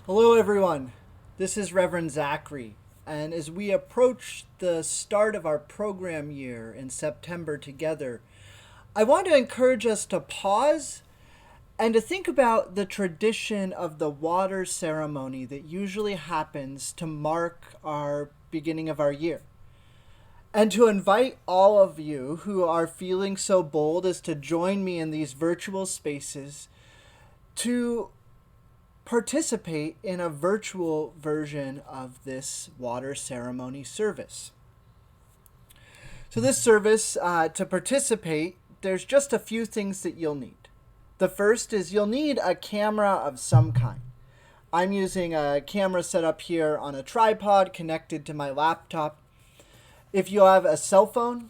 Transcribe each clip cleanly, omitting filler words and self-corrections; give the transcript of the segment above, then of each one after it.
Hello, everyone. This is Reverend Zackrie, and as we approach the start of our program year in September together, I want to encourage us to pause and to think about the tradition of the water ceremony that usually happens to mark our beginning of our year. And to invite all of you who are feeling so bold as to join me in these virtual spaces to participate in a virtual version of this water ceremony service. So this service, to participate, there's just a few things that you'll need. The first is you'll need a camera of some kind. I'm using a camera set up here on a tripod connected to my laptop. If you have a cell phone,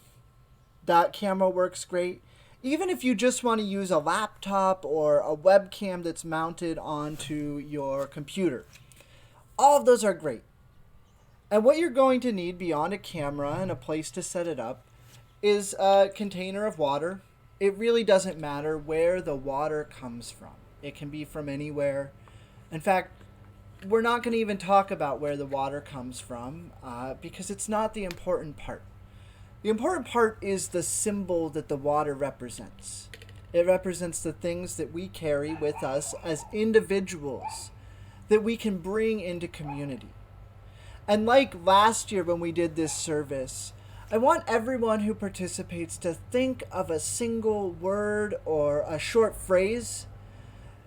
that camera works great. Even if you just want to use a laptop or a webcam that's mounted onto your computer, all of those are great. And what you're going to need beyond a camera and a place to set it up is a container of water. It really doesn't matter where the water comes from. It can be from anywhere. In fact, we're not going to even talk about where the water comes from because it's not the important part. The important part is the symbol that the water represents. It represents the things that we carry with us as individuals that we can bring into community. And like last year when we did this service, I want everyone who participates to think of a single word or a short phrase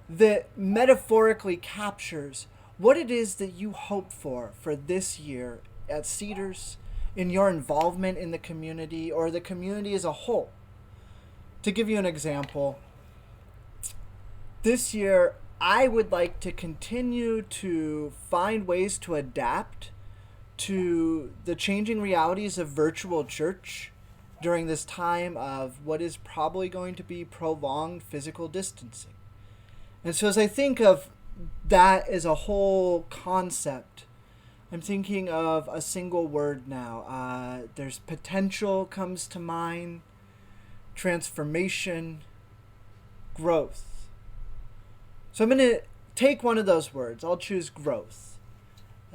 that metaphorically captures what it is that you hope for this year at Cedars, in your involvement in the community or the community as a whole. To give you an example, this year I would like to continue to find ways to adapt to the changing realities of virtual church during this time of what is probably going to be prolonged physical distancing. And so as I think of that as a whole concept, I'm thinking of a single word now. There's potential comes to mind, transformation, growth. So I'm going to take one of those words. I'll choose growth.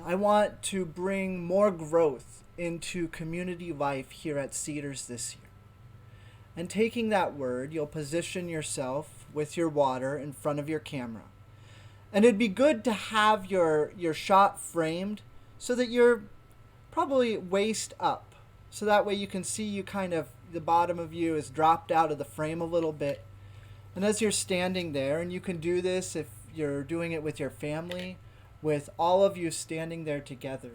I want to bring more growth into community life here at Cedars this year. And taking that word, you'll position yourself with your water in front of your camera. And it'd be good to have your shot framed so that you're probably waist up. So that way you can see you kind of, the bottom of you is dropped out of the frame a little bit. And as you're standing there, and you can do this if you're doing it with your family, with all of you standing there together.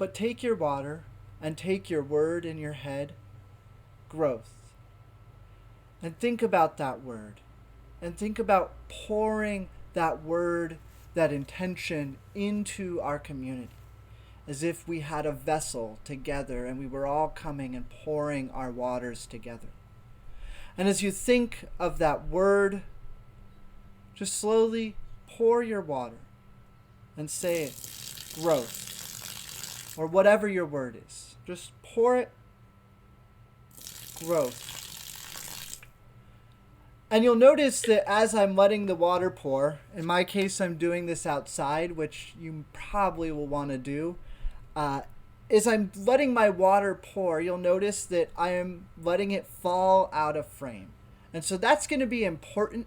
But take your water and take your word in your head, growth. And think about that word. And think about pouring that word, that intention into our community. As if we had a vessel together and we were all coming and pouring our waters together. And as you think of that word, just slowly pour your water and say it, growth, or whatever your word is. Just pour it, growth. And you'll notice that as I'm letting the water pour, in my case I'm doing this outside, which you probably will want to do, as I'm letting my water pour, you'll notice that I am letting it fall out of frame. And so that's going to be important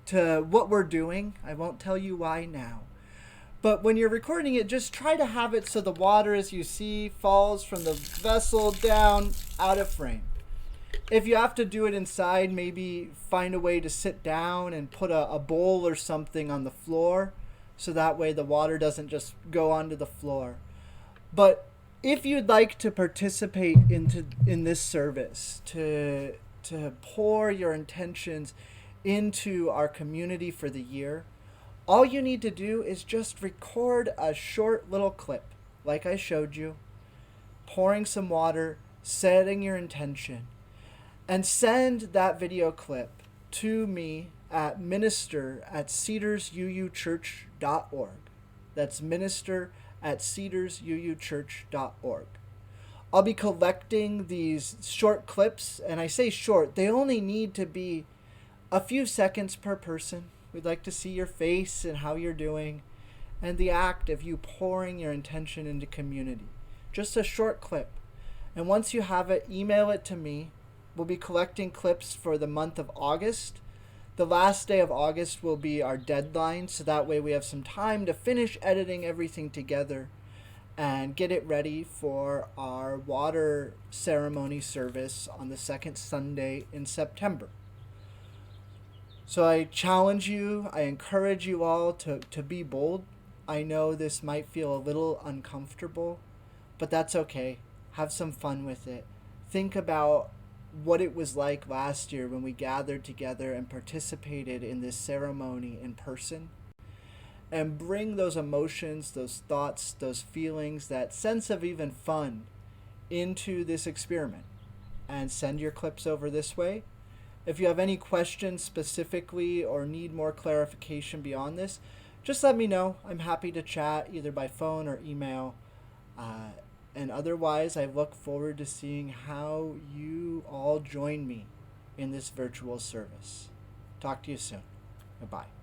to what we're doing. I won't tell you why now. But when you're recording it, just try to have it so the water, as you see, falls from the vessel down out of frame. If you have to do it inside, maybe find a way to sit down and put a bowl or something on the floor so that way the water doesn't just go onto the floor. But if you'd like to participate in this service, to pour your intentions into our community for the year, all you need to do is just record a short little clip, like I showed you, pouring some water, setting your intention, and send that video clip to me at minister@cedarsuuchurch.org. That's minister@cedarsuuchurch.org. I'll be collecting these short clips, and I say short, they only need to be a few seconds per person. We'd like to see your face and how you're doing. and the act of you pouring your intention into community. Just a short clip. And once you have it, email it to me. We'll be collecting clips for the month of August. The last day of August will be our deadline, so that way we have some time to finish editing everything together and get it ready for our water ceremony service on the second Sunday in September. So I challenge you, I encourage you all to be bold. I know this might feel a little uncomfortable, but that's okay. Have some fun with it. Think about what it was like last year when we gathered together and participated in this ceremony in person. And bring those emotions, those thoughts, those feelings, that sense of even fun into this experiment. And send your clips over this way. If you have any questions specifically or need more clarification beyond this, just let me know. I'm happy to chat either by phone or email. And otherwise, I look forward to seeing how you all join me in this virtual service. Talk to you soon. Goodbye.